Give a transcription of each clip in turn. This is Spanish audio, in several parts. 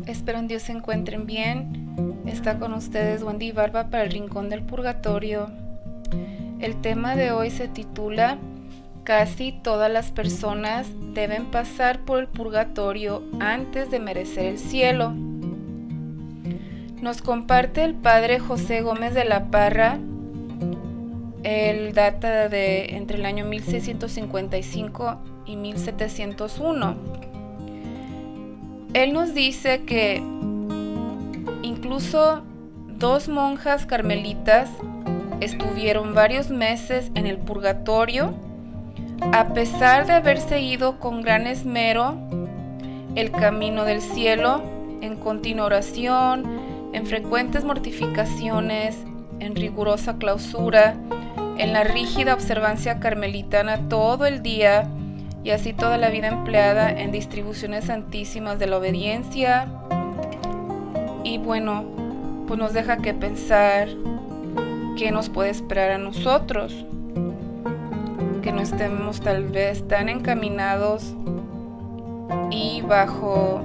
Espero en Dios se encuentren bien. Está con ustedes Wendy Barba para el Rincón del Purgatorio. El tema de hoy se titula Casi todas las personas deben pasar por el purgatorio antes de merecer el cielo. Nos comparte el padre José Gómez de la Parra. Él data de entre el año 1655 y 1701. Él nos dice que incluso 2 monjas carmelitas estuvieron varios meses en el purgatorio a pesar de haber seguido con gran esmero el camino del cielo, en continua oración, en frecuentes mortificaciones, en rigurosa clausura, en la rígida observancia carmelitana todo el día y así toda la vida empleada en distribuciones santísimas de la obediencia. Y bueno, pues nos deja que pensar qué nos puede esperar a nosotros, que no estemos tal vez tan encaminados y bajo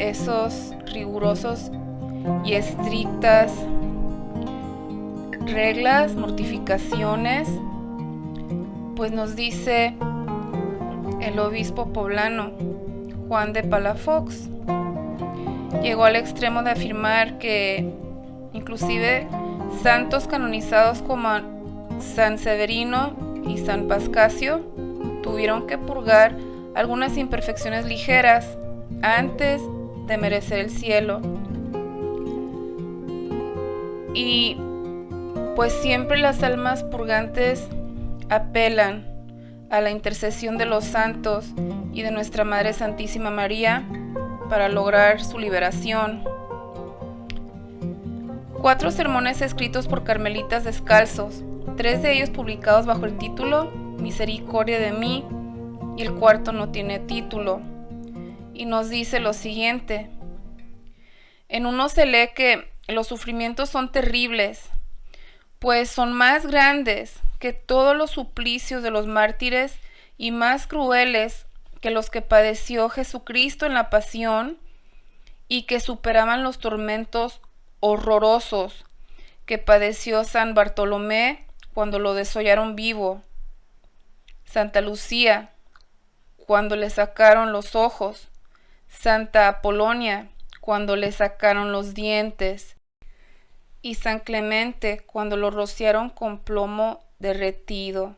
esos rigurosos y estrictas reglas, mortificaciones. Pues nos dice el obispo poblano Juan de Palafox, llegó al extremo de afirmar que inclusive santos canonizados como San Severino y San Pascasio tuvieron que purgar algunas imperfecciones ligeras antes de merecer el cielo. Y pues siempre las almas purgantes apelan a la intercesión de los santos y de nuestra Madre Santísima María para lograr su liberación. 4 sermones escritos por carmelitas descalzos, 3 de ellos publicados bajo el título Misericordia de mí, y el cuarto no tiene título. Y nos dice lo siguiente: en uno se lee que los sufrimientos son terribles, pues son más grandes que todos los suplicios de los mártires y más crueles que los que padeció Jesucristo en la pasión, y que superaban los tormentos horrorosos que padeció San Bartolomé cuando lo desollaron vivo, Santa Lucía cuando le sacaron los ojos, Santa Apolonia cuando le sacaron los dientes, y San Clemente cuando lo rociaron con plomo derretido.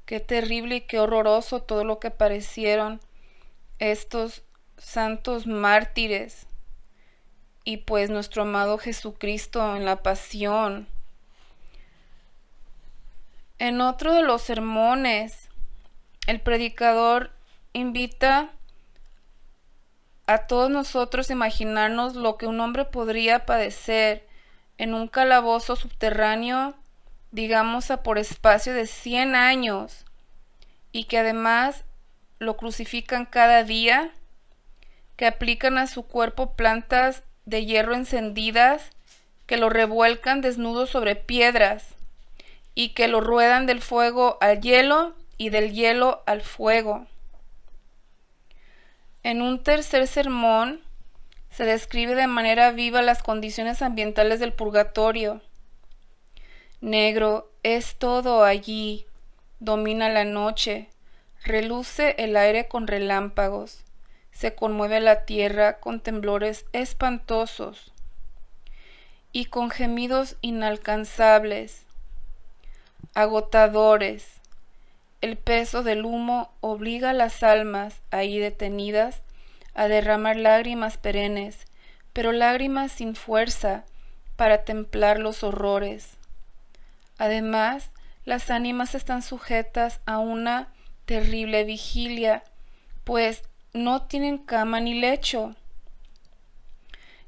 Qué terrible y qué horroroso todo lo que padecieron estos santos mártires, y pues nuestro amado Jesucristo en la pasión. En otro de los sermones, el predicador invita a todos nosotros a imaginarnos lo que un hombre podría padecer en un calabozo subterráneo, digamos a por espacio de 100 años, y que además lo crucifican cada día, que aplican a su cuerpo plantas de hierro encendidas, que lo revuelcan desnudo sobre piedras, y que lo ruedan del fuego al hielo y del hielo al fuego. En un tercer sermón se describe de manera viva las condiciones ambientales del purgatorio. Negro es todo allí, domina la noche, reluce el aire con relámpagos, se conmueve la tierra con temblores espantosos y con gemidos inalcanzables, agotadores. El peso del humo obliga a las almas ahí detenidas a derramar lágrimas perennes, pero lágrimas sin fuerza para templar los horrores. Además, las ánimas están sujetas a una terrible vigilia, pues no tienen cama ni lecho,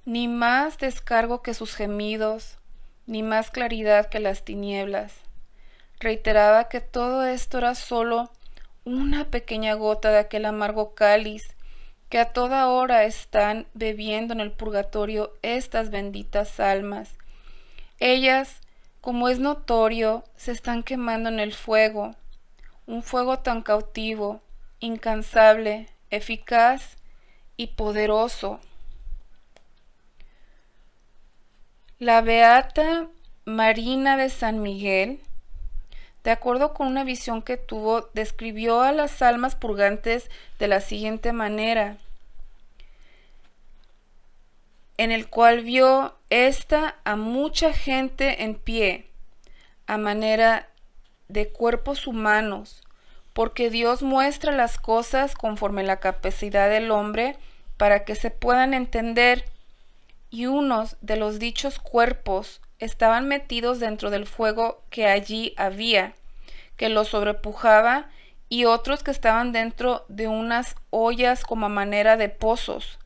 ni más descargo que sus gemidos, ni más claridad que las tinieblas. Reiteraba que todo esto era solo una pequeña gota de aquel amargo cáliz que a toda hora están bebiendo en el purgatorio estas benditas almas. Ellas, como es notorio, se están quemando en el fuego, un fuego tan cautivo, incansable, eficaz y poderoso. La beata Marina de San Miguel, de acuerdo con una visión que tuvo, describió a las almas purgantes de la siguiente manera, en el cual vio a mucha gente en pie, a manera de cuerpos humanos, porque Dios muestra las cosas conforme la capacidad del hombre para que se puedan entender, y unos de los dichos cuerpos estaban metidos dentro del fuego que allí había, que los sobrepujaba, y otros que estaban dentro de unas ollas como a manera de pozos,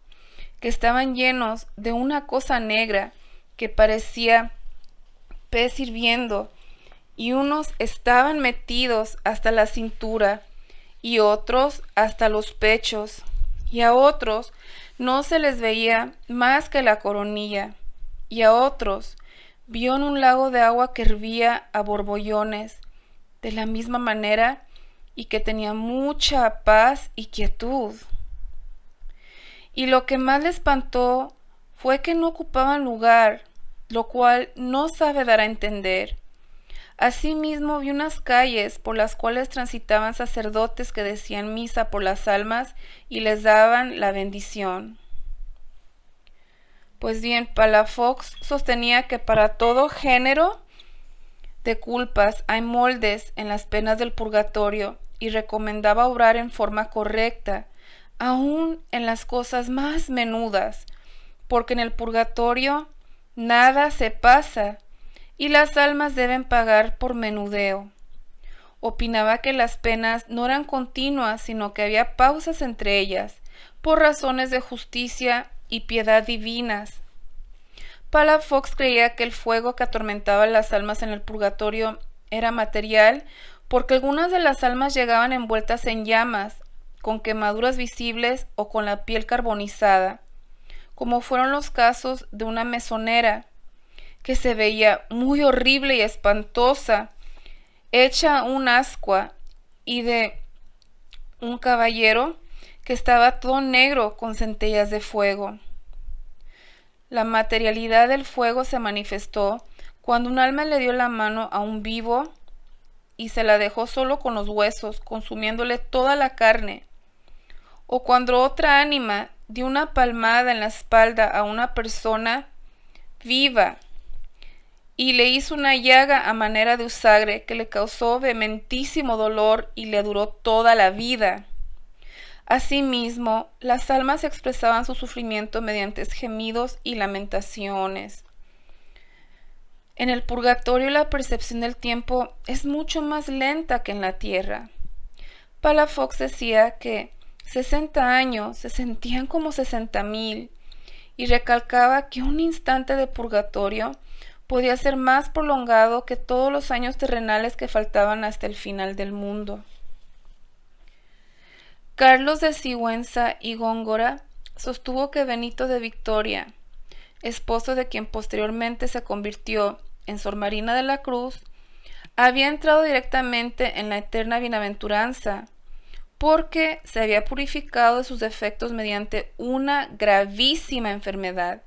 que estaban llenos de una cosa negra que parecía pez hirviendo, y unos estaban metidos hasta la cintura, y otros hasta los pechos, y a otros no se les veía más que la coronilla, y a otros vio en un lago de agua que hervía a borbollones, de la misma manera, y que tenía mucha paz y quietud. Y lo que más le espantó fue que no ocupaban lugar, lo cual no sabe dar a entender. Asimismo vi unas calles por las cuales transitaban sacerdotes que decían misa por las almas y les daban la bendición. Pues bien, Palafox sostenía que para todo género de culpas hay moldes en las penas del purgatorio y recomendaba obrar en forma correcta, aún en las cosas más menudas, porque en el purgatorio nada se pasa y las almas deben pagar por menudeo. Opinaba que las penas no eran continuas, sino que había pausas entre ellas, por razones de justicia y piedad divinas. Palafox creía que el fuego que atormentaba a las almas en el purgatorio era material, porque algunas de las almas llegaban envueltas en llamas, con quemaduras visibles o con la piel carbonizada, como fueron los casos de una mesonera, que se veía muy horrible y espantosa, hecha un ascua, y de un caballero que estaba todo negro con centellas de fuego. La materialidad del fuego se manifestó cuando un alma le dio la mano a un vivo y se la dejó solo con los huesos, consumiéndole toda la carne, o cuando otra ánima dio una palmada en la espalda a una persona viva y le hizo una llaga a manera de usagre que le causó vehementísimo dolor y le duró toda la vida. Asimismo, las almas expresaban su sufrimiento mediante gemidos y lamentaciones. En el purgatorio la percepción del tiempo es mucho más lenta que en la tierra. Palafox decía que 60 años se sentían como 60,000 y recalcaba que un instante de purgatorio podía ser más prolongado que todos los años terrenales que faltaban hasta el final del mundo. Carlos de Sigüenza y Góngora sostuvo que Benito de Victoria, esposo de quien posteriormente se convirtió en Sor Marina de la Cruz, había entrado directamente en la eterna bienaventuranza, porque se había purificado de sus defectos mediante una gravísima enfermedad,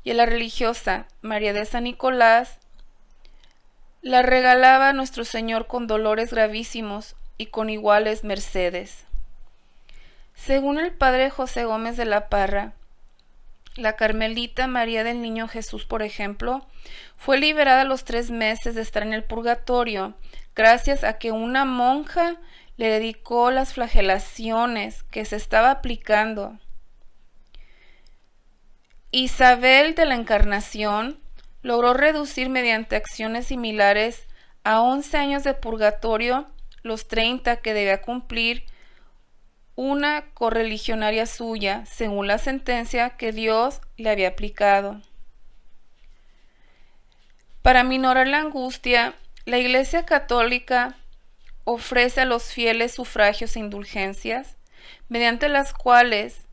y a la religiosa María de San Nicolás la regalaba a nuestro Señor con dolores gravísimos y con iguales mercedes. Según el padre José Gómez de la Parra, la carmelita María del Niño Jesús, por ejemplo, fue liberada a los 3 meses de estar en el purgatorio, gracias a que una monja le dedicó las flagelaciones que se estaba aplicando. Isabel de la Encarnación logró reducir mediante acciones similares a 11 años de purgatorio los 30 que debía cumplir una correligionaria suya, según la sentencia que Dios le había aplicado. Para minorar la angustia, la Iglesia Católica ofrece a los fieles sufragios e indulgencias, mediante las cuales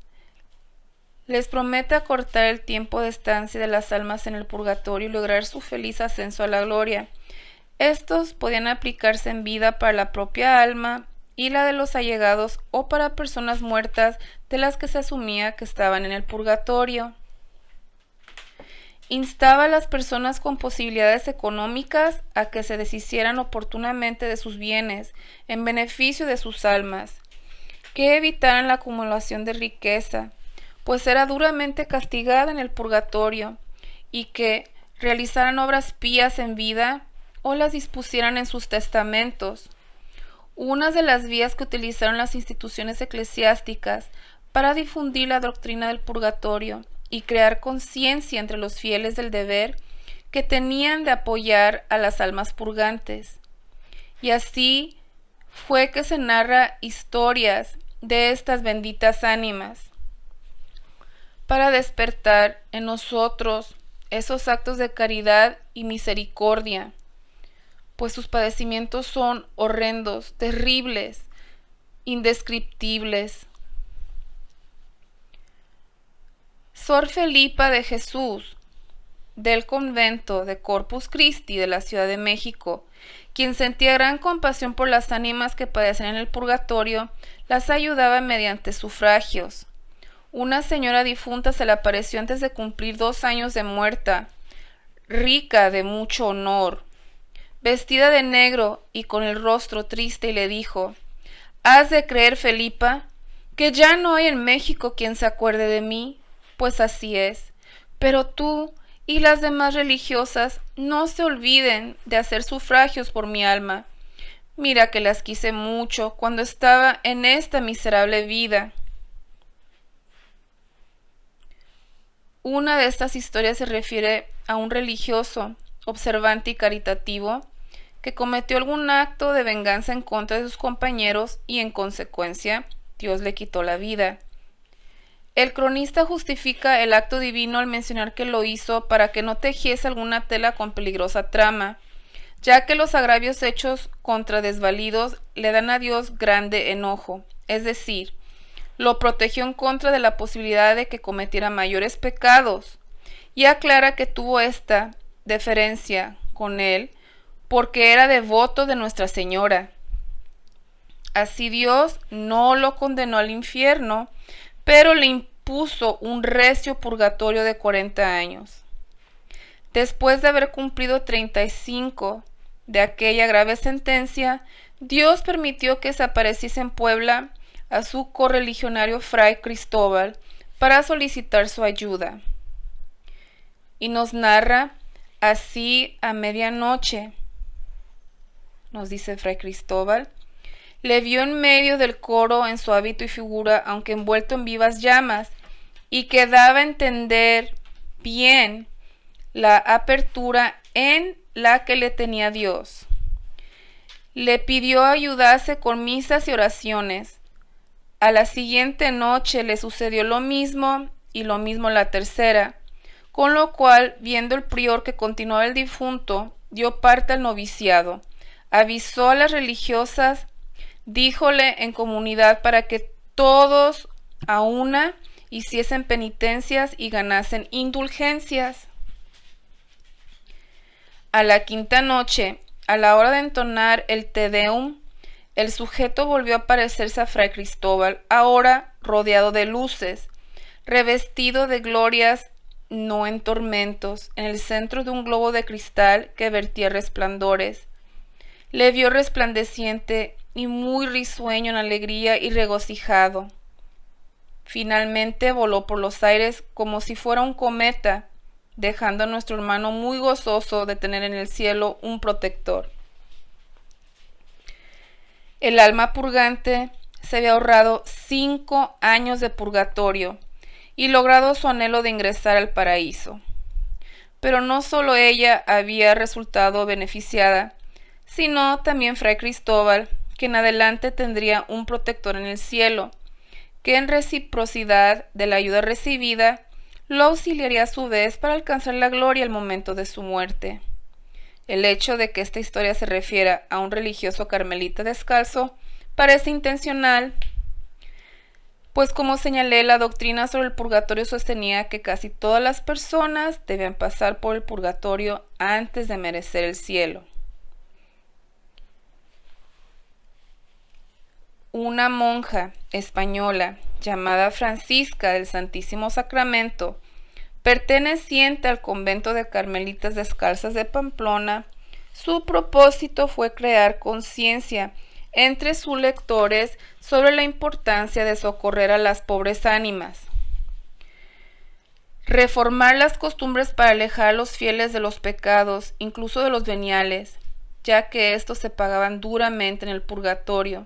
les promete acortar el tiempo de estancia de las almas en el purgatorio y lograr su feliz ascenso a la gloria. Estos podían aplicarse en vida para la propia alma y la de los allegados o para personas muertas de las que se asumía que estaban en el purgatorio. Instaba a las personas con posibilidades económicas a que se deshicieran oportunamente de sus bienes en beneficio de sus almas, que evitaran la acumulación de riqueza, pues era duramente castigada en el purgatorio, y que realizaran obras pías en vida o las dispusieran en sus testamentos. Una de las vías que utilizaron las instituciones eclesiásticas para difundir la doctrina del purgatorio y crear conciencia entre los fieles del deber que tenían de apoyar a las almas purgantes. Y así fue que se narra historias de estas benditas ánimas, para despertar en nosotros esos actos de caridad y misericordia, pues sus padecimientos son horrendos, terribles, indescriptibles. Sor Felipa de Jesús, del convento de Corpus Christi de la Ciudad de México, quien sentía gran compasión por las ánimas que padecen en el purgatorio, las ayudaba mediante sufragios. Una señora difunta se le apareció antes de cumplir 2 años de muerta, rica de mucho honor, vestida de negro y con el rostro triste, y le dijo: «¿Has de creer, Felipa, que ya no hay en México quien se acuerde de mí? Pues así es, pero tú y las demás religiosas no se olviden de hacer sufragios por mi alma. Mira que las quise mucho cuando estaba en esta miserable vida». Una de estas historias se refiere a un religioso, observante y caritativo, que cometió algún acto de venganza en contra de sus compañeros y en consecuencia Dios le quitó la vida. El cronista justifica el acto divino al mencionar que lo hizo para que no tejiese alguna tela con peligrosa trama, ya que los agravios hechos contra desvalidos le dan a Dios grande enojo, es decir, lo protegió en contra de la posibilidad de que cometiera mayores pecados, y aclara que tuvo esta deferencia con él porque era devoto de Nuestra Señora. Así Dios no lo condenó al infierno, pero le impuso un recio purgatorio de 40 años. Después de haber cumplido 35 de aquella grave sentencia, Dios permitió que se apareciese en Puebla a su correligionario Fray Cristóbal para solicitar su ayuda. Y nos narra así: a medianoche, nos dice Fray Cristóbal, le vio en medio del coro en su hábito y figura, aunque envuelto en vivas llamas, y que daba a entender bien la apertura en la que le tenía Dios. Le pidió ayudase con misas y oraciones. A la siguiente noche le sucedió lo mismo, y lo mismo la tercera, con lo cual, viendo el prior que continuaba el difunto, dio parte al noviciado, avisó a las religiosas, díjole en comunidad para que todos a una hiciesen penitencias y ganasen indulgencias. A la quinta noche, a la hora de entonar el Te Deum, el sujeto volvió a aparecerse a Fray Cristóbal, ahora rodeado de luces, revestido de glorias, no en tormentos, en el centro de un globo de cristal que vertía resplandores. Le vio resplandeciente y muy risueño en alegría y regocijado. Finalmente voló por los aires como si fuera un cometa, dejando a nuestro hermano muy gozoso de tener en el cielo un protector. El alma purgante se había ahorrado 5 años de purgatorio y logrado su anhelo de ingresar al paraíso. Pero no solo ella había resultado beneficiada, sino también Fray Cristóbal, que en adelante tendría un protector en el cielo, que en reciprocidad de la ayuda recibida, lo auxiliaría a su vez para alcanzar la gloria al momento de su muerte. El hecho de que esta historia se refiera a un religioso carmelita descalzo parece intencional, pues como señalé, la doctrina sobre el purgatorio sostenía que casi todas las personas deben pasar por el purgatorio antes de merecer el cielo. una monja española llamada Francisca del Santísimo Sacramento, perteneciente al convento de Carmelitas Descalzas de Pamplona, su propósito fue crear conciencia entre sus lectores sobre la importancia de socorrer a las pobres ánimas, reformar las costumbres para alejar a los fieles de los pecados, incluso de los veniales, ya que estos se pagaban duramente en el purgatorio,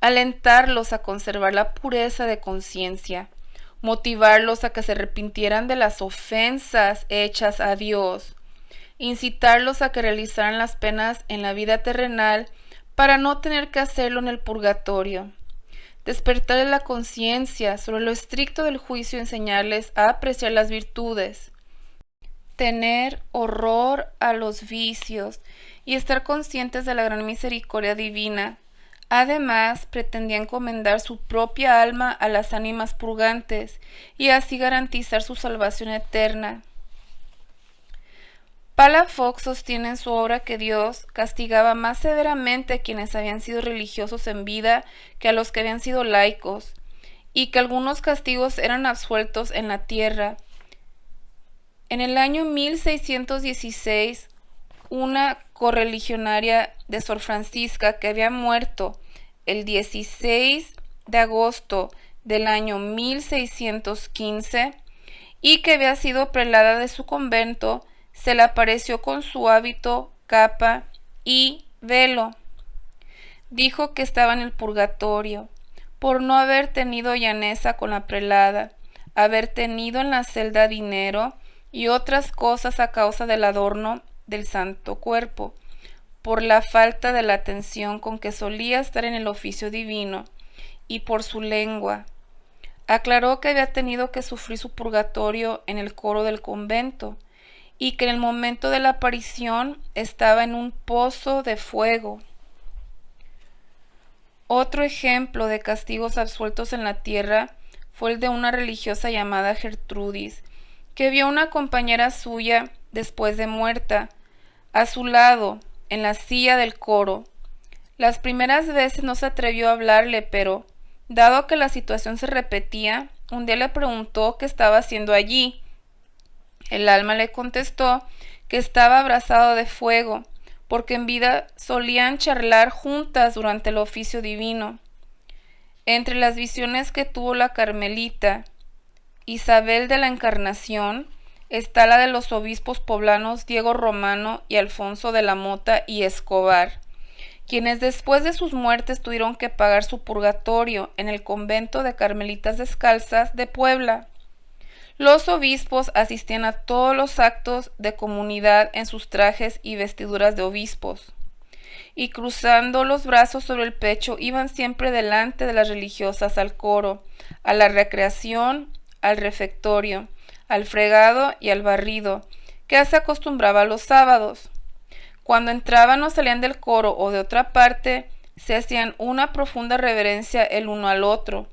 alentarlos a conservar la pureza de conciencia, motivarlos a que se arrepintieran de las ofensas hechas a Dios, incitarlos a que realizaran las penas en la vida terrenal para no tener que hacerlo en el purgatorio, despertarles la conciencia sobre lo estricto del juicio y enseñarles a apreciar las virtudes, tener horror a los vicios y estar conscientes de la gran misericordia divina. Además, pretendía encomendar su propia alma a las ánimas purgantes y así garantizar su salvación eterna. Palafox sostiene en su obra que Dios castigaba más severamente a quienes habían sido religiosos en vida que a los que habían sido laicos, y que algunos castigos eran absueltos en la tierra. En el año 1616, una correligionaria de Sor Francisca que había muerto el 16 de agosto del año 1615 y que había sido prelada de su convento, se le apareció con su hábito, capa y velo. Dijo que estaba en el purgatorio por no haber tenido llaneza con la prelada, haber tenido en la celda dinero y otras cosas a causa del adorno del santo cuerpo, por la falta de la atención con que solía estar en el oficio divino y por su lengua. Aclaró que había tenido que sufrir su purgatorio en el coro del convento y que en el momento de la aparición estaba en un pozo de fuego. Otro ejemplo de castigos absueltos en la tierra fue el de una religiosa llamada Gertrudis, que vio a una compañera suya después de muerta, a su lado, en la silla del coro. Las primeras veces no se atrevió a hablarle, pero, dado que la situación se repetía, un día le preguntó qué estaba haciendo allí. El alma le contestó que estaba abrasado de fuego, porque en vida solían charlar juntas durante el oficio divino. Entre las visiones que tuvo la carmelita Isabel de la Encarnación está la de los obispos poblanos Diego Romano y Alfonso de la Mota y Escobar, quienes después de sus muertes tuvieron que pagar su purgatorio en el convento de Carmelitas Descalzas de Puebla. Los obispos asistían a todos los actos de comunidad en sus trajes y vestiduras de obispos, y cruzando los brazos sobre el pecho iban siempre delante de las religiosas al coro, a la recreación, al refectorio, al fregado y al barrido, que se acostumbraba los sábados. Cuando entraban o salían del coro o de otra parte, se hacían una profunda reverencia el uno al otro.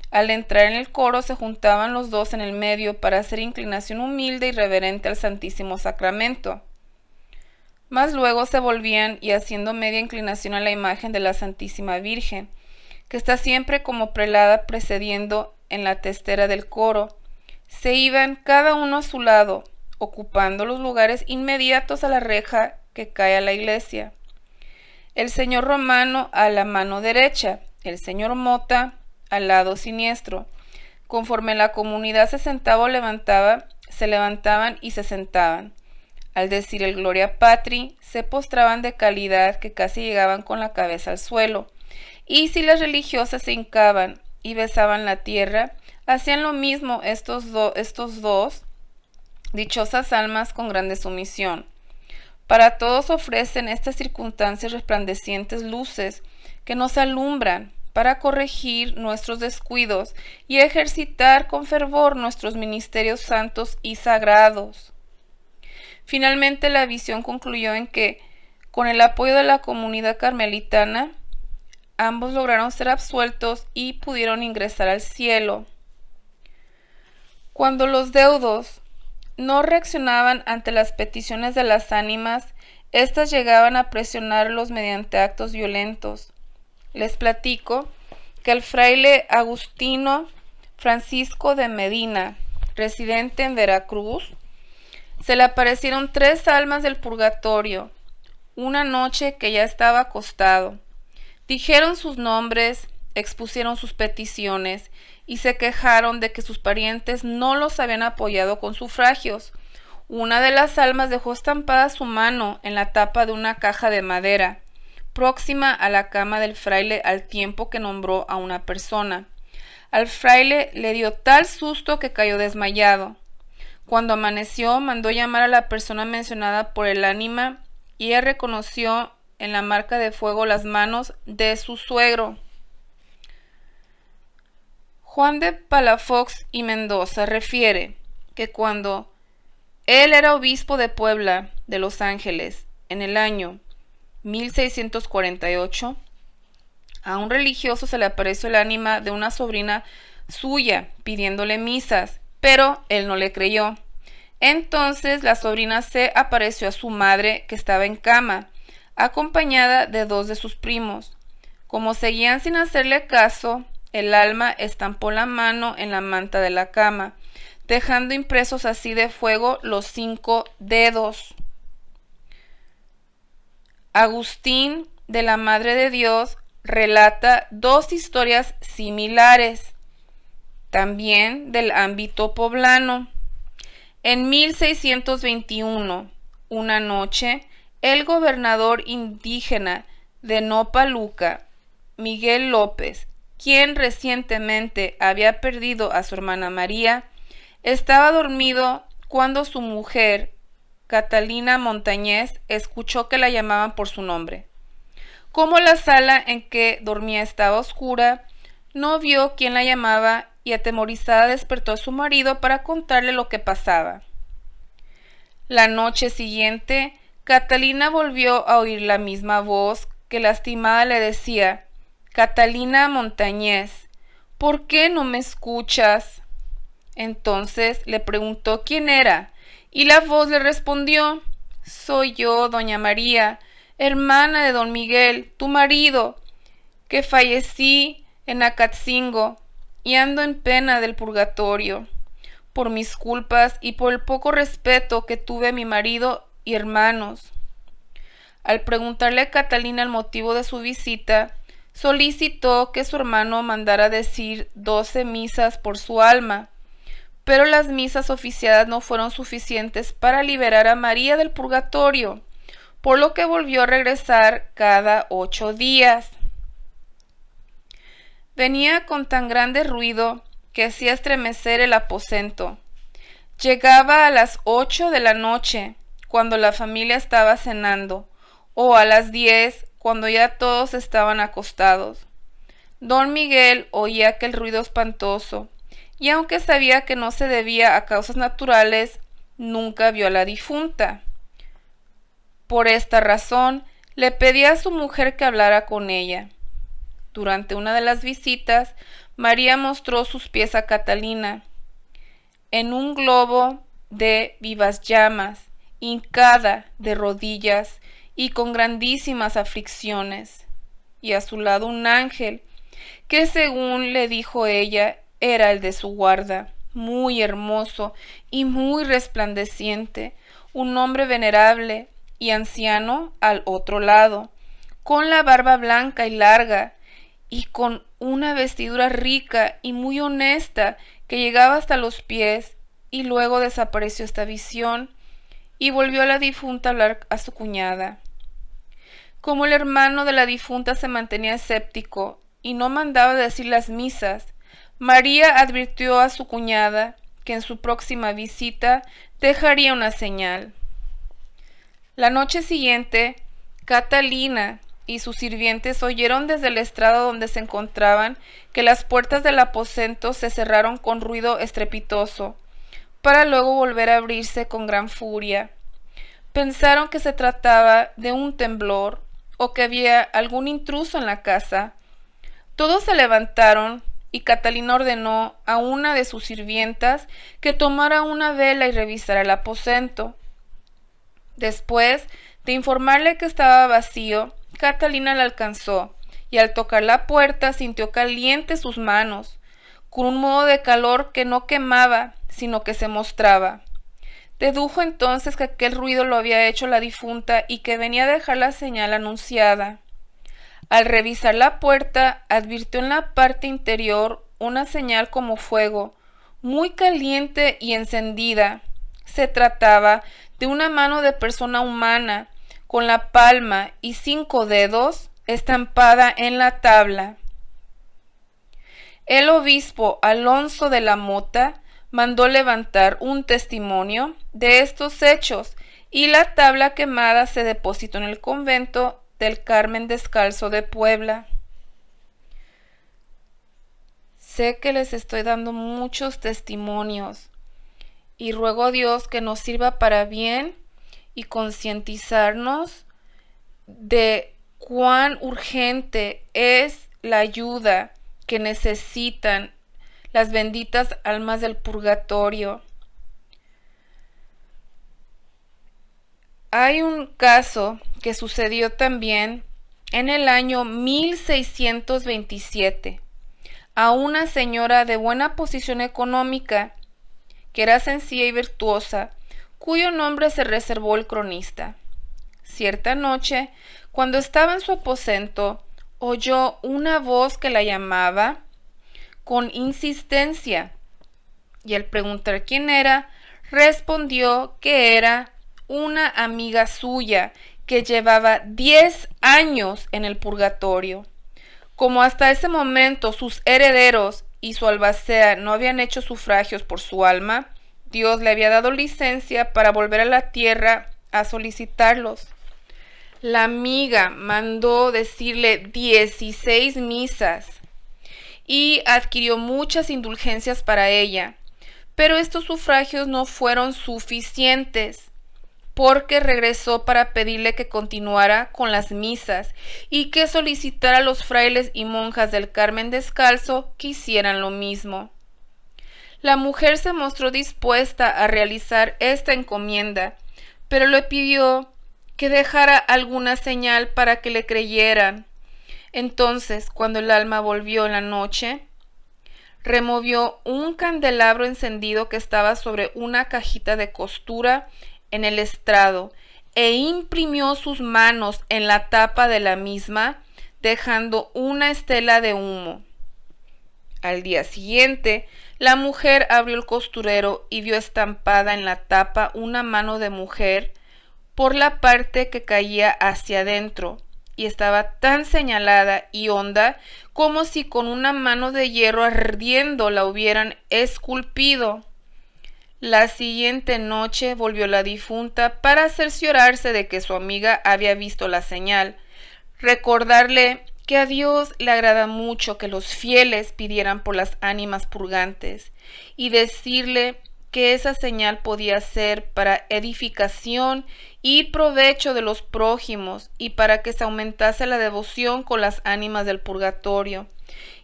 Al entrar en el coro se juntaban los dos en el medio para hacer inclinación humilde y reverente al Santísimo Sacramento. Mas luego se volvían y haciendo media inclinación a la imagen de la Santísima Virgen, que está siempre como prelada precediendo en la testera del coro, se iban cada uno a su lado, ocupando los lugares inmediatos a la reja que cae a la iglesia. El señor Romano a la mano derecha, el señor Mota al lado siniestro. Conforme la comunidad se sentaba o levantaba, se levantaban y se sentaban. Al decir el Gloria Patri, se postraban de calidad que casi llegaban con la cabeza al suelo. Y si las religiosas se hincaban y besaban la tierra, hacían lo mismo estos dos dichosas almas con grande sumisión. Para todos ofrecen estas circunstancias resplandecientes luces que nos alumbran para corregir nuestros descuidos y ejercitar con fervor nuestros ministerios santos y sagrados. Finalmente la visión concluyó en que, con el apoyo de la comunidad carmelitana, ambos lograron ser absueltos y pudieron ingresar al cielo. Cuando los deudos no reaccionaban ante las peticiones de las ánimas, éstas llegaban a presionarlos mediante actos violentos. Les platico que al fraile Agustino Francisco de Medina, residente en Veracruz, se le aparecieron 3 almas del purgatorio, una noche que ya estaba acostado. Dijeron sus nombres, expusieron sus peticiones y se quejaron de que sus parientes no los habían apoyado con sufragios. Una de las almas dejó estampada su mano en la tapa de una caja de madera, próxima a la cama del fraile, al tiempo que nombró a una persona. Al fraile le dio tal susto que cayó desmayado. Cuando amaneció, mandó llamar a la persona mencionada por el ánima y ella reconoció en la marca de fuego las manos de su suegro. Juan de Palafox y Mendoza refiere que cuando él era obispo de Puebla de Los Ángeles en el año 1648, a un religioso se le apareció el ánima de una sobrina suya pidiéndole misas, pero él no le creyó. Entonces la sobrina se apareció a su madre, que estaba en cama, acompañada de 2 de sus primos. Como seguían sin hacerle caso, el alma estampó la mano en la manta de la cama, dejando impresos así de fuego los 5 dedos. Agustín de la Madre de Dios relata 2 historias similares, también del ámbito poblano. En 1621, una noche, el gobernador indígena de Nopaluca, Miguel López, quien recientemente había perdido a su hermana María, estaba dormido cuando su mujer, Catalina Montañez, escuchó que la llamaban por su nombre. Como la sala en que dormía estaba oscura, no vio quién la llamaba y atemorizada despertó a su marido para contarle lo que pasaba. La noche siguiente, Catalina volvió a oír la misma voz que lastimada le decía: «Catalina Montañez, ¿por qué no me escuchas?». Entonces le preguntó quién era, y la voz le respondió: «Soy yo, doña María, hermana de don Miguel, tu marido, que fallecí en Acatzingo y ando en pena del purgatorio, por mis culpas y por el poco respeto que tuve a mi marido y hermanos». Al preguntarle a Catalina el motivo de su visita, solicitó que su hermano mandara decir 12 misas por su alma, pero las misas oficiadas no fueron suficientes para liberar a María del purgatorio, por lo que volvió a regresar cada 8 días. Venía con tan grande ruido que hacía estremecer el aposento. Llegaba a las 8 de la noche, cuando la familia estaba cenando, o a las 10, cuando ya todos estaban acostados. Don Miguel oía aquel ruido espantoso, y aunque sabía que no se debía a causas naturales, nunca vio a la difunta. Por esta razón, le pedía a su mujer que hablara con ella. Durante una de las visitas, María mostró sus pies a Catalina, en un globo de vivas llamas, hincada de rodillas y con grandísimas aflicciones, y a su lado un ángel, que según le dijo ella, era el de su guarda, muy hermoso y muy resplandeciente, un hombre venerable y anciano al otro lado, con la barba blanca y larga, y con una vestidura rica y muy honesta que llegaba hasta los pies, y luego desapareció esta visión, y volvió a la difunta a hablar a su cuñada. Como el hermano de la difunta se mantenía escéptico y no mandaba decir las misas, María advirtió a su cuñada que en su próxima visita dejaría una señal. La noche siguiente, Catalina y sus sirvientes oyeron desde el estrado donde se encontraban que las puertas del aposento se cerraron con ruido estrepitoso, para luego volver a abrirse con gran furia. Pensaron que se trataba de un temblor o que había algún intruso en la casa. Todos se levantaron y Catalina ordenó a una de sus sirvientas que tomara una vela y revisara el aposento. Después de informarle que estaba vacío, Catalina la alcanzó y al tocar la puerta sintió calientes sus manos, con un modo de calor que no quemaba, sino que se mostraba. Dedujo entonces que aquel ruido lo había hecho la difunta y que venía a dejar la señal anunciada. Al revisar la puerta, advirtió en la parte interior una señal como fuego, muy caliente y encendida. Se trataba de una mano de persona humana, con la palma y 5 dedos estampada en la tabla. El obispo Alonso de la Mota mandó levantar un testimonio de estos hechos y la tabla quemada se depositó en el convento del Carmen Descalzo de Puebla. Sé que les estoy dando muchos testimonios y ruego a Dios que nos sirva para bien y concientizarnos de cuán urgente es la ayuda que necesitan las benditas almas del purgatorio. Hay un caso que sucedió también en el año 1627 a una señora de buena posición económica que era sencilla y virtuosa, cuyo nombre se reservó el cronista. Cierta noche, cuando estaba en su aposento, oyó una voz que la llamaba con insistencia, y al preguntar quién era, respondió que era una amiga suya que llevaba 10 años en el purgatorio. Como hasta ese momento sus herederos y su albacea no habían hecho sufragios por su alma, Dios le había dado licencia para volver a la tierra a solicitarlos. La amiga mandó decirle 16 misas y adquirió muchas indulgencias para ella, pero estos sufragios no fueron suficientes, porque regresó para pedirle que continuara con las misas y que solicitara a los frailes y monjas del Carmen Descalzo que hicieran lo mismo. La mujer se mostró dispuesta a realizar esta encomienda, pero le pidió que dejara alguna señal para que le creyeran. Entonces, cuando el alma volvió en la noche, removió un candelabro encendido que estaba sobre una cajita de costura en el estrado e imprimió sus manos en la tapa de la misma, dejando una estela de humo. Al día siguiente, la mujer abrió el costurero y vio estampada en la tapa una mano de mujer por la parte que caía hacia adentro, y estaba tan señalada y honda como si con una mano de hierro ardiendo la hubieran esculpido. La siguiente noche volvió la difunta para cerciorarse de que su amiga había visto la señal, recordarle que a Dios le agrada mucho que los fieles pidieran por las ánimas purgantes, y decirle que esa señal podía ser para edificación y provecho de los prójimos, y para que se aumentase la devoción con las ánimas del purgatorio,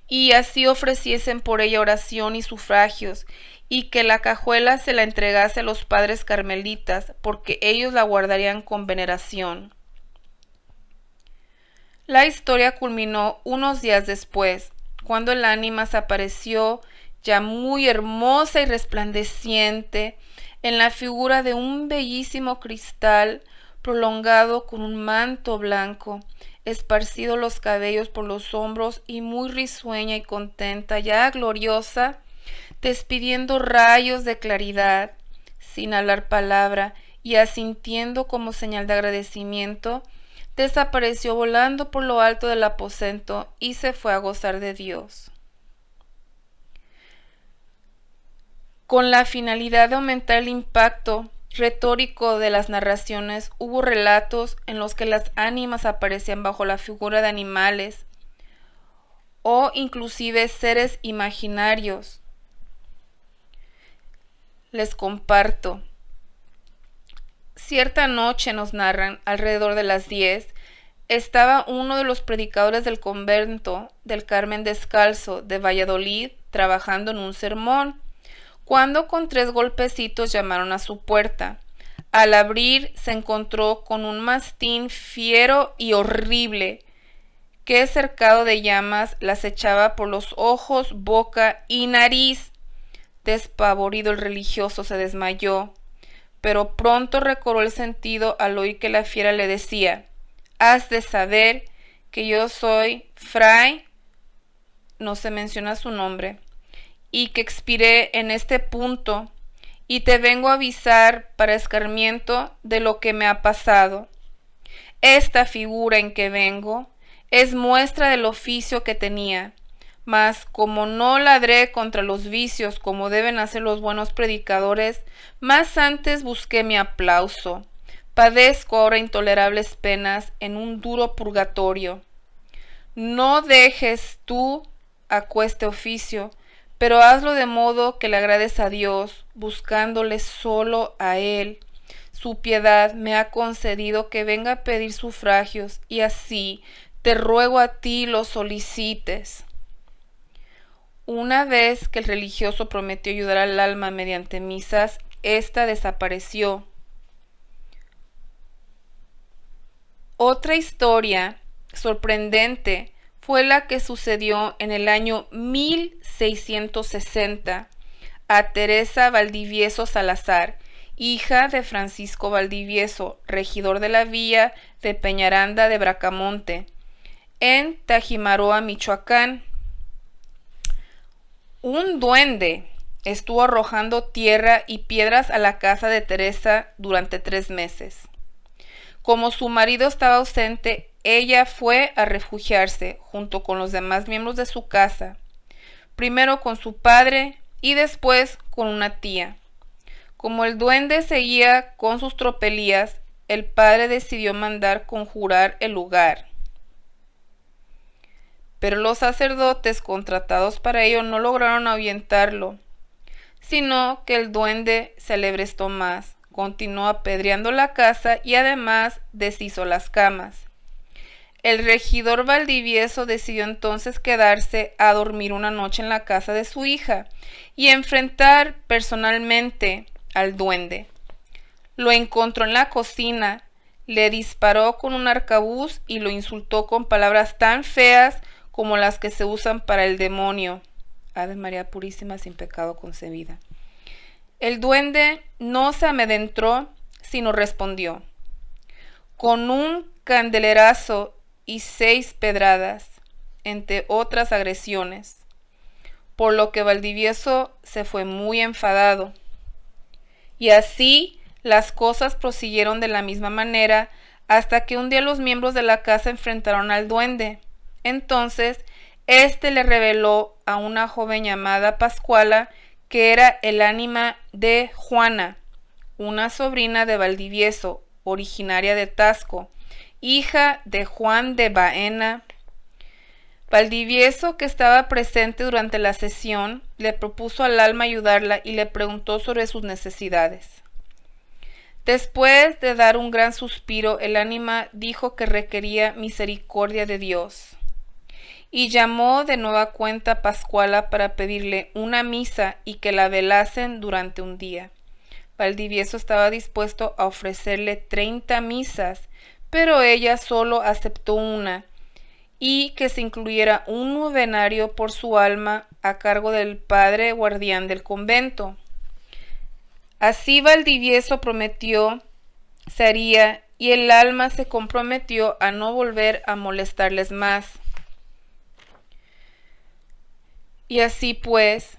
y así ofreciesen por ella oración y sufragios, y que la cajuela se la entregase a los padres carmelitas, porque ellos la guardarían con veneración. La historia culminó unos días después, cuando el ánima se apareció ya muy hermosa y resplandeciente en la figura de un bellísimo cristal prolongado con un manto blanco, esparcido los cabellos por los hombros y muy risueña y contenta, ya gloriosa, despidiendo rayos de claridad, sin hablar palabra y asintiendo como señal de agradecimiento, desapareció volando por lo alto del aposento y se fue a gozar de Dios. Con la finalidad de aumentar el impacto retórico de las narraciones, hubo relatos en los que las ánimas aparecían bajo la figura de animales o inclusive seres imaginarios. Les comparto. Cierta noche, nos narran, alrededor de las 10, estaba uno de los predicadores del convento del Carmen Descalzo de Valladolid trabajando en un sermón, cuando con 3 golpecitos llamaron a su puerta. Al abrir se encontró con un mastín fiero y horrible, que cercado de llamas las echaba por los ojos, boca y nariz. Despavorido el religioso se desmayó, pero pronto recobró el sentido al oír que la fiera le decía: has de saber que yo soy Fray, no se menciona su nombre, y que expiré en este punto, y te vengo a avisar para escarmiento de lo que me ha pasado. Esta figura en que vengo es muestra del oficio que tenía, mas como no ladré contra los vicios como deben hacer los buenos predicadores, más antes busqué mi aplauso. Padezco ahora intolerables penas en un duro purgatorio. No dejes tú aqueste oficio, pero hazlo de modo que le agrades a Dios, buscándole solo a Él. Su piedad me ha concedido que venga a pedir sufragios, y así te ruego a ti los solicites. Una vez que el religioso prometió ayudar al alma mediante misas, ésta desapareció. Otra historia sorprendente fue la que sucedió en el año 1660 a Teresa Valdivieso Salazar, hija de Francisco Valdivieso, regidor de la villa de Peñaranda de Bracamonte, en Tajimaroa, Michoacán. Un duende estuvo arrojando tierra y piedras a la casa de Teresa durante 3 meses. Como su marido estaba ausente, ella fue a refugiarse junto con los demás miembros de su casa, primero con su padre y después con una tía. Como el duende seguía con sus tropelías, el padre decidió mandar conjurar el lugar. Pero los sacerdotes contratados para ello no lograron ahuyentarlo, sino que el duende se alebrestó más, continuó apedreando la casa y además deshizo las camas. El regidor Valdivieso decidió entonces quedarse a dormir una noche en la casa de su hija y enfrentar personalmente al duende. Lo encontró en la cocina, le disparó con un arcabuz y lo insultó con palabras tan feas como las que se usan para el demonio. Ave María Purísima, sin pecado concebida. El duende no se amedrentó, sino respondió con un candelerazo y 6 pedradas, entre otras agresiones, por lo que Valdivieso se fue muy enfadado. Y así las cosas prosiguieron de la misma manera hasta que un día los miembros de la casa enfrentaron al duende. Entonces, éste le reveló a una joven llamada Pascuala que era el ánima de Juana, una sobrina de Valdivieso, originaria de Tasco, hija de Juan de Baena. Valdivieso, que estaba presente durante la sesión, le propuso al alma ayudarla y le preguntó sobre sus necesidades. Después de dar un gran suspiro, el ánima dijo que requería misericordia de Dios. Y llamó de nueva cuenta a Pascuala para pedirle una misa y que la velasen durante un día. Valdivieso estaba dispuesto a ofrecerle 30 misas, pero ella solo aceptó una, y que se incluyera un novenario por su alma a cargo del padre guardián del convento. Así Valdivieso prometió se haría, y el alma se comprometió a no volver a molestarles más. Y así pues,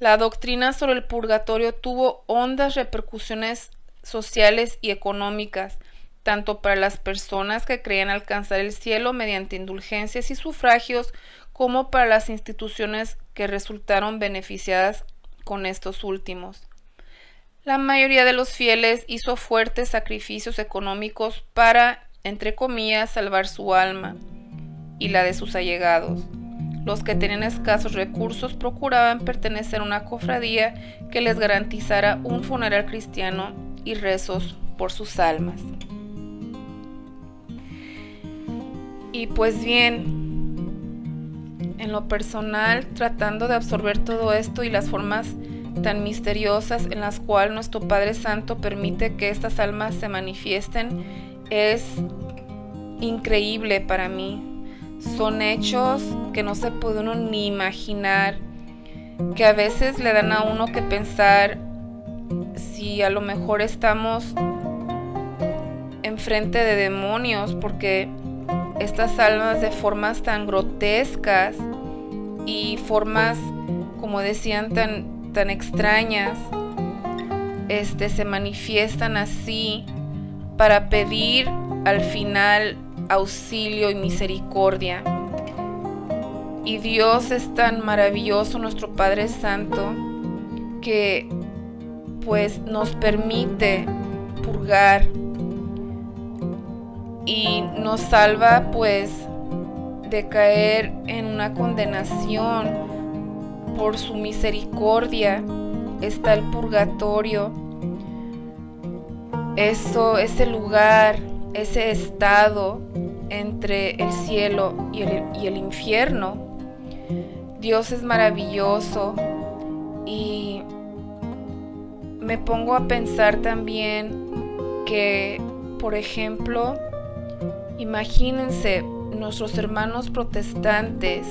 la doctrina sobre el purgatorio tuvo hondas repercusiones sociales y económicas, tanto para las personas que creían alcanzar el cielo mediante indulgencias y sufragios, como para las instituciones que resultaron beneficiadas con estos últimos. La mayoría de los fieles hizo fuertes sacrificios económicos para, entre comillas, salvar su alma y la de sus allegados. Los que tenían escasos recursos procuraban pertenecer a una cofradía que les garantizara un funeral cristiano y rezos por sus almas. Y pues bien, en lo personal, tratando de absorber todo esto y las formas tan misteriosas en las cuales nuestro Padre Santo permite que estas almas se manifiesten, es increíble para mí. son hechos que no se puede uno ni imaginar, que a veces le dan a uno que pensar si a lo mejor estamos enfrente de demonios, porque estas almas de formas tan grotescas y formas, como decían, tan extrañas, se manifiestan así para pedir al final auxilio y misericordia. Y Dios es tan maravilloso, nuestro Padre Santo, que pues nos permite purgar y nos salva pues de caer en una condenación. Por su misericordia está el purgatorio, ese lugar, ese estado entre el cielo y el infierno. Dios es maravilloso, y me pongo a pensar también que, por ejemplo, imagínense nuestros hermanos protestantes.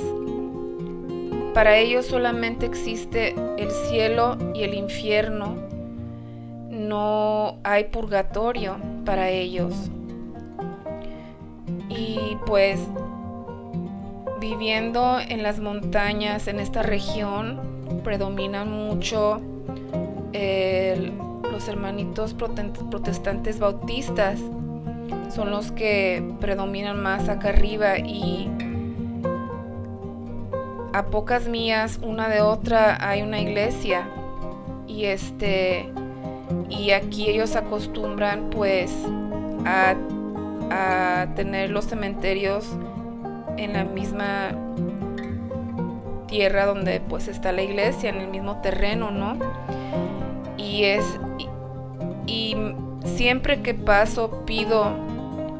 Para ellos solamente existe el cielo y el infierno. No hay purgatorio para ellos. Y pues viviendo en las montañas, en esta región, predominan mucho los hermanitos protestantes bautistas. Son los que predominan más acá arriba, y a pocas millas una de otra hay una iglesia, y aquí ellos acostumbran pues a tener los cementerios en la misma tierra donde pues está la iglesia, en el mismo terreno, ¿no? Y siempre que paso pido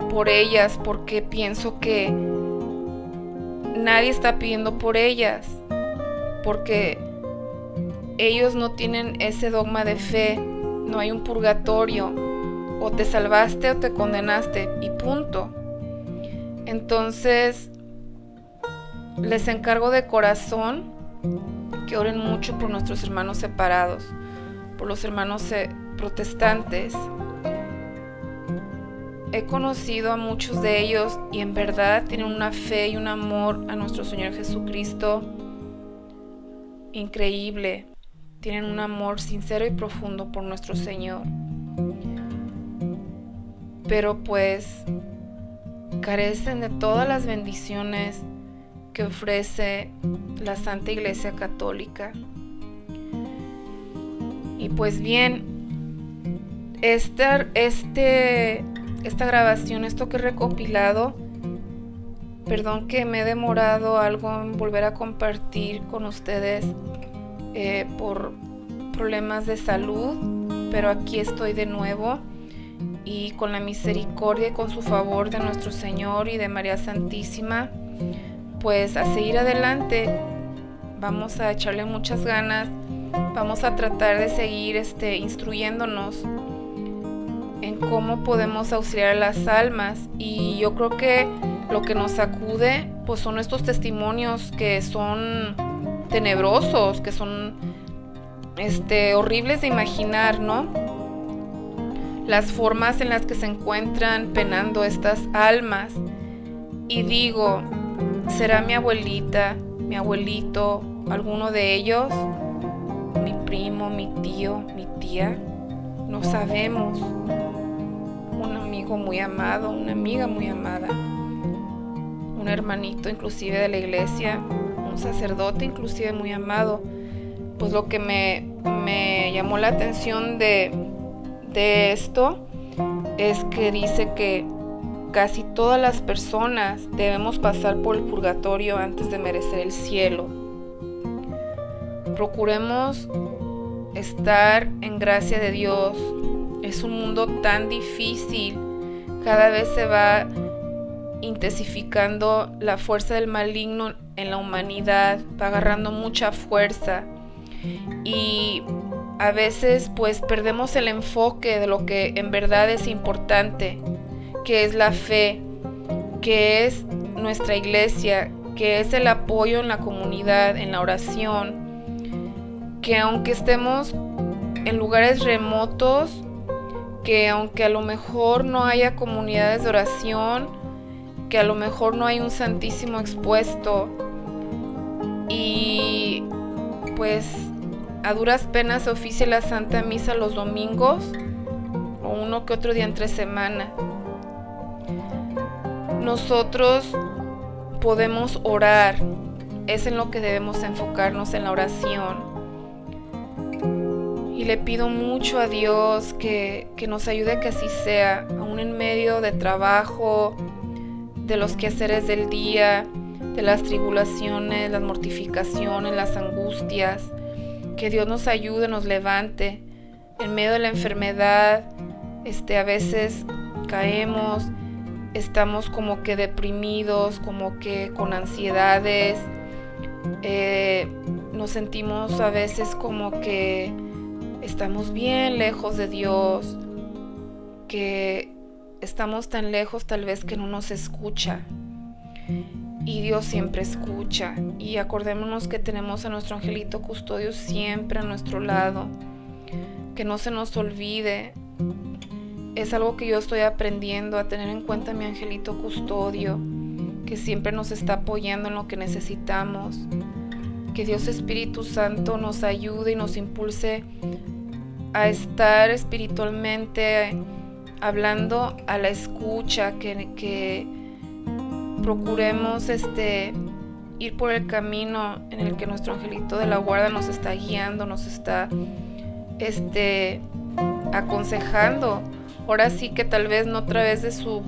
por ellas, porque pienso que nadie está pidiendo por ellas, porque ellos no tienen ese dogma de fe. No hay un purgatorio, o te salvaste o te condenaste y punto. Entonces les encargo de corazón que oren mucho por nuestros hermanos separados, por los hermanos protestantes. He conocido a muchos de ellos y en verdad tienen una fe y un amor a nuestro Señor Jesucristo increíble. Tienen un amor sincero y profundo por nuestro Señor. Pero pues carecen de todas las bendiciones que ofrece la Santa Iglesia Católica. Y pues bien, esta grabación, esto que he recopilado, perdón que me he demorado algo en volver a compartir con ustedes por problemas de salud, pero aquí estoy de nuevo, y con la misericordia y con su favor de nuestro Señor y de María Santísima, pues a seguir adelante. Vamos a echarle muchas ganas, vamos a tratar de seguir instruyéndonos en cómo podemos auxiliar a las almas. Y yo creo que lo que nos sacude pues son estos testimonios que son tenebrosos, que son horribles de imaginar, ¿no? Las formas en las que se encuentran penando estas almas. Y digo, ¿será mi abuelita, mi abuelito, alguno de ellos? ¿Mi primo, mi tío, mi tía? No sabemos. Un amigo muy amado, una amiga muy amada, un hermanito inclusive de la iglesia, un sacerdote inclusive muy amado. Pues lo que me llamó la atención de esto es que dice que casi todas las personas debemos pasar por el purgatorio antes de merecer el cielo. Procuremos estar en gracia de Dios. Es un mundo tan difícil, cada vez se va intensificando la fuerza del maligno en la humanidad, va agarrando mucha fuerza, y a veces pues perdemos el enfoque de lo que en verdad es importante, que es la fe, que es nuestra iglesia, que es el apoyo en la comunidad, en la oración, que aunque estemos en lugares remotos, que aunque a lo mejor no haya comunidades de oración, que a lo mejor no hay un santísimo expuesto y pues a duras penas se oficia la Santa Misa los domingos o uno que otro día entre semana, nosotros podemos orar. Es en lo que debemos enfocarnos, en la oración. Y le pido mucho a Dios que nos ayude a que así sea, aún en medio de trabajo, de los quehaceres del día, de las tribulaciones, las mortificaciones, las angustias. Que Dios nos ayude, nos levante. En medio de la enfermedad, a veces caemos, estamos como que deprimidos, como que con ansiedades, nos sentimos a veces como que estamos bien lejos de Dios, que estamos tan lejos tal vez que no nos escucha. Y Dios siempre escucha. Y acordémonos que tenemos a nuestro angelito custodio siempre a nuestro lado. Que no se nos olvide. Es algo que yo estoy aprendiendo, a tener en cuenta a mi angelito custodio, que siempre nos está apoyando en lo que necesitamos. Que Dios Espíritu Santo nos ayude y nos impulse a estar espiritualmente hablando a la escucha, que procuremos ir por el camino en el que nuestro angelito de la guarda nos está guiando, nos está aconsejando. Ahora sí que tal vez no a través de su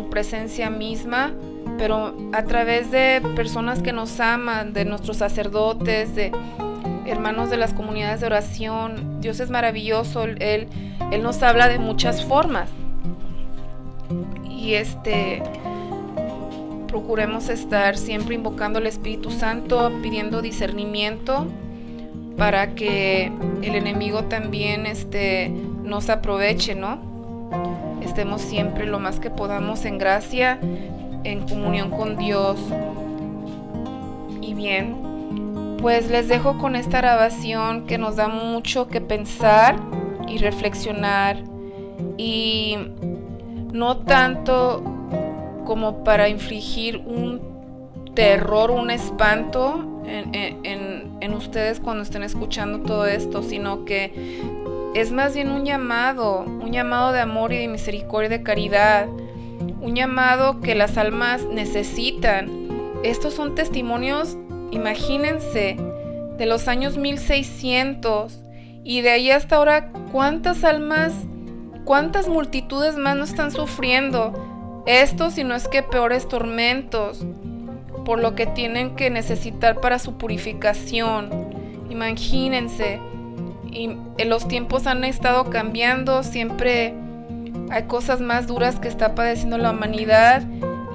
presencia misma, pero a través de personas que nos aman, de nuestros sacerdotes, de hermanos de las comunidades de oración. Dios es maravilloso, Él nos habla de muchas formas. Y procuremos estar siempre invocando al Espíritu Santo, pidiendo discernimiento para que el enemigo también nos aproveche, ¿no? Estemos siempre lo más que podamos en gracia, en comunión con Dios. Y bien, pues les dejo con esta grabación que nos da mucho que pensar y reflexionar, y no tanto como para infligir un terror, un espanto en ustedes cuando estén escuchando todo esto, sino que es más bien un llamado de amor y de misericordia y de caridad, un llamado que las almas necesitan. Estos son testimonios, imagínense, de los años 1600, y de ahí hasta ahora, ¿cuántas almas, cuántas multitudes más no están sufriendo estos, si no es que peores tormentos, por lo que tienen que necesitar para su purificación? Imagínense. Y los tiempos han estado cambiando, siempre hay cosas más duras que está padeciendo la humanidad,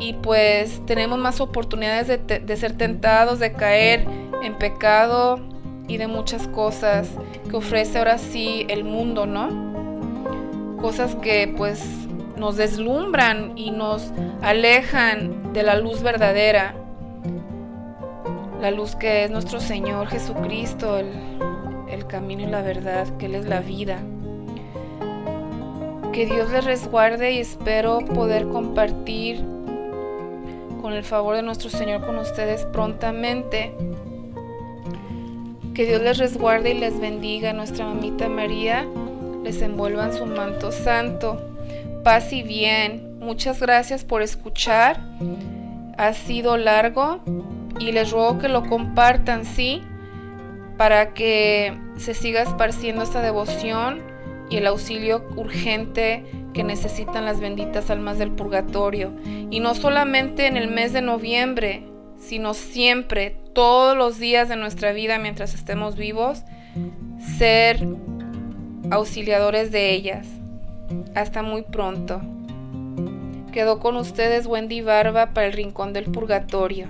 y pues tenemos más oportunidades de ser tentados, de caer en pecado y de muchas cosas que ofrece ahora sí el mundo, ¿no? Cosas que pues nos deslumbran y nos alejan de la luz verdadera, la luz que es nuestro Señor Jesucristo, el camino y la verdad, que Él es la vida. Que Dios les resguarde, y espero poder compartir con el favor de nuestro Señor con ustedes prontamente. Que Dios les resguarde y les bendiga. Nuestra mamita María les envuelva en su manto santo. Paz y bien. Muchas gracias por escuchar. Ha sido largo y les ruego que lo compartan, ¿sí? Para que se siga esparciendo esta devoción y el auxilio urgente que necesitan las benditas almas del purgatorio. Y no solamente en el mes de noviembre, sino siempre, todos los días de nuestra vida mientras estemos vivos, ser auxiliadores de ellas. Hasta muy pronto. Quedó con ustedes Wendy Barba para el Rincón del Purgatorio.